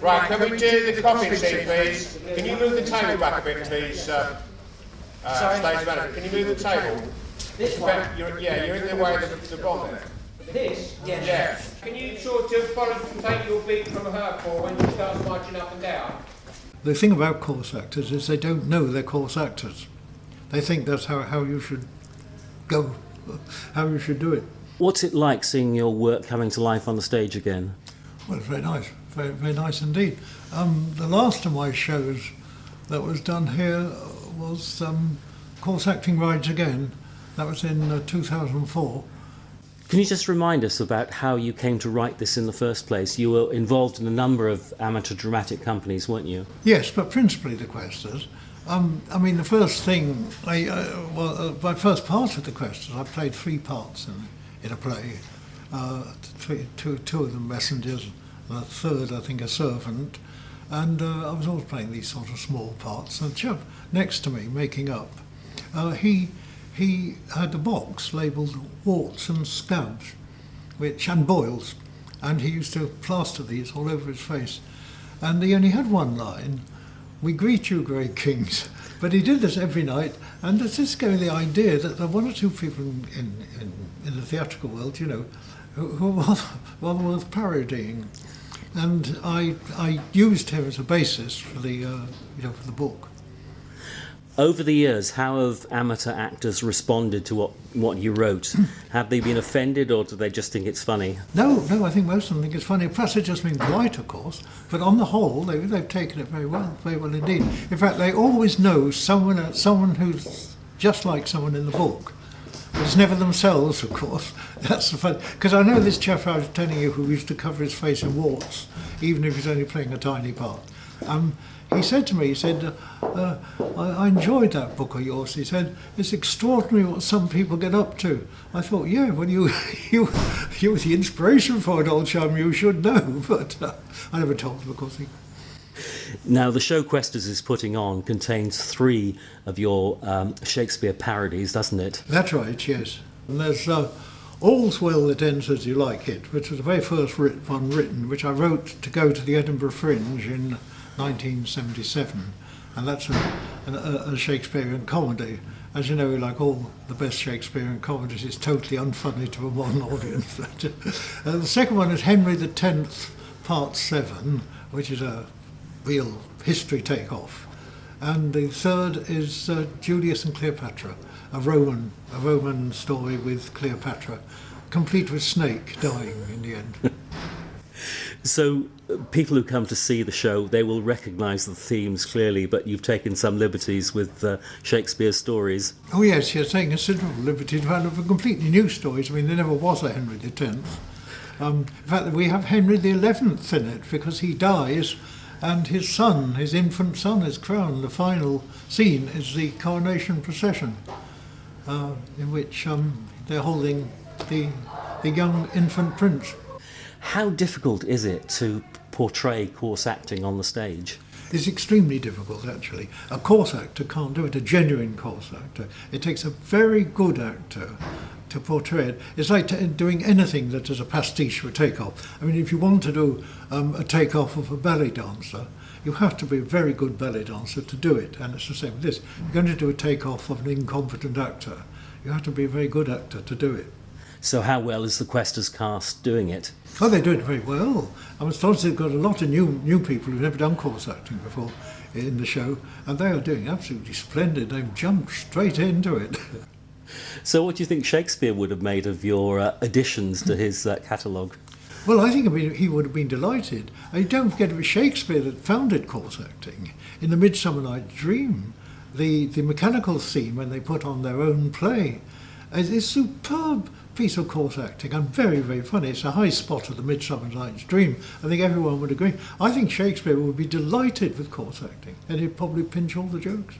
Right, can we do the coffee machine, please? Can you move the table back a bit, please, stage manager? Can you move the table? This one? You're in the way of the bomb there. This? Yes. Yeah. Can you sort of take your beat from her, Paul, when she starts marching up and down? The thing about course actors is they don't know they're course actors. They think that's how you should go, how you should do it. What's it like seeing your work coming to life on the stage again? Well, it's very nice, very, very nice indeed. The last of my shows that was done here was Course Acting Rides Again. That was in 2004. Can you just remind us about how you came to write this in the first place? You were involved in a number of amateur dramatic companies, weren't you? Yes, but principally the Questors. I mean, the first thing, my first part of the Questors, I played 3 parts in a play. Two of them messengers, and a third, I think, a servant. And I was always playing these sort of small parts. And the chap next to me, making up, he had a box labelled warts and scabs, and boils, and he used to plaster these all over his face. And he only had one line: "We greet you, great kings." But he did this every night, and this gave me the idea that there are 1 or 2 people in the theatrical world, you know, who are rather worth parodying. And I used him as a basis for the for the book. Over the years, how have amateur actors responded to what you wrote? Have they been offended, or do they just think it's funny? No, I think most of them think it's funny. Plus, it's just been polite, of course. But on the whole, they've taken it very well indeed. In fact, they always know someone who's just like someone in the book. But it's never themselves, of course. That's the fun. Because I know this chap I was telling you who used to cover his face in warts, even if he's only playing a tiny part. He said to me, I enjoyed that book of yours. He said, it's extraordinary what some people get up to. I thought, yeah, well, you were the inspiration for it, old chum, you should know. But I never told him, of course. Now, the show Questors is putting on contains 3 of your Shakespeare parodies, doesn't it? That's right, yes. And there's All's Well That Ends As You Like It, which was the very first one written, which I wrote to go to the Edinburgh Fringe in 1977, and that's a Shakespearean comedy. As you know, like all the best Shakespearean comedies, it's totally unfunny to a modern audience. The second one is Henry X, Part 7, which is a real history takeoff, and the third is Julius and Cleopatra, a Roman story with Cleopatra, complete with Snake dying in the end. So people who come to see the show, they will recognise the themes clearly, but you've taken some liberties with Shakespeare's stories. Oh yes, you're taking considerable liberties for completely new stories. I mean, there never was a Henry X. In fact, we have Henry XI in it because he dies and his son, his infant son, is crowned. The final scene is the coronation procession, in which they're holding the young infant prince. How difficult is it to portray coarse acting on the stage? It's extremely difficult, actually. A coarse actor can't do it, a genuine coarse actor. It takes a very good actor to portray it. It's like doing anything that is a pastiche or a take-off. I mean, if you want to do a take-off of a ballet dancer, you have to be a very good ballet dancer to do it. And it's the same with this. You're going to do a take-off of an incompetent actor. You have to be a very good actor to do it. So how well is the Questors cast doing it? Oh, they do it very well. I was told they've got a lot of new people who've never done coarse acting before in the show, and they are doing absolutely splendid. They've jumped straight into it. So what do you think Shakespeare would have made of your additions to his catalogue? Well, I think he would have been delighted. And don't forget, it was Shakespeare that founded coarse acting. In the Midsummer Night's Dream, the mechanical theme, when they put on their own play, is superb piece of coarse acting and very, very funny. It's a high spot of the Midsummer Night's Dream. I think everyone would agree. I think Shakespeare would be delighted with coarse acting, and he'd probably pinch all the jokes.